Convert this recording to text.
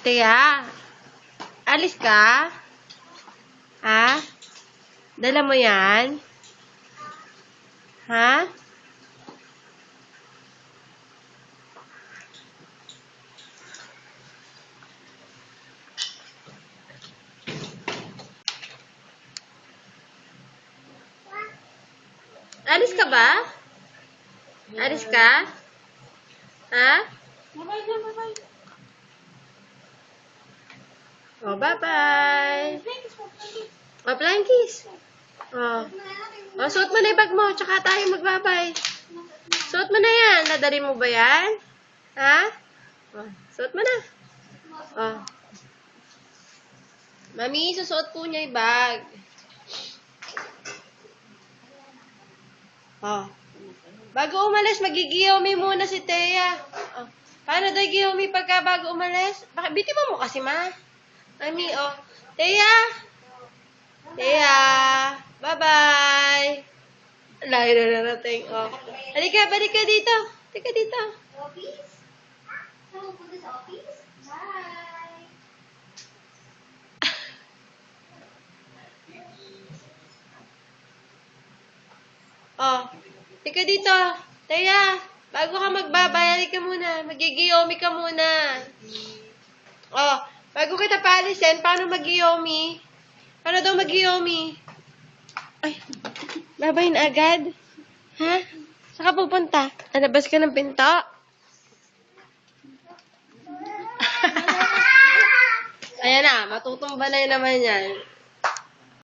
Teya, alis ka? Ha? Dala mo yan? Ha? Alis ka ba? Alis ka? Ha? Bye-bye. Oh, bye-bye. Oh, flying kiss. Oh. Oh, suot mo na yung bag mo, tsaka tayo magbabay. Suot mo na yan. Nadali mo ba yan? Ha? Oh, suot mo na. Oh. Mami, susuot po niya yung bag. Oh. Bago umalis, magigiyomi muna si Teya. Oh. Paano daw giyomi pagka bago umalis? Bakit bitiwan mo kasi, ma? Mami, oh. Teya! Teya! Bye-bye! Layo na narating, oh. Halika, balik ka dito. Halika dito. Office? Saan mo punta sa office? Bye! Oh. Halika dito. Teya, bago ka magbabay, halika muna. Magigiyomi ka muna. Oh, bago kita paalisin, paano magiyomi? Paano daw magiyomi? Ay, babay na agad? Ha? Saan ka pupunta? Alabas ka ng pinto? Ayan na, matutumba na yun naman yan.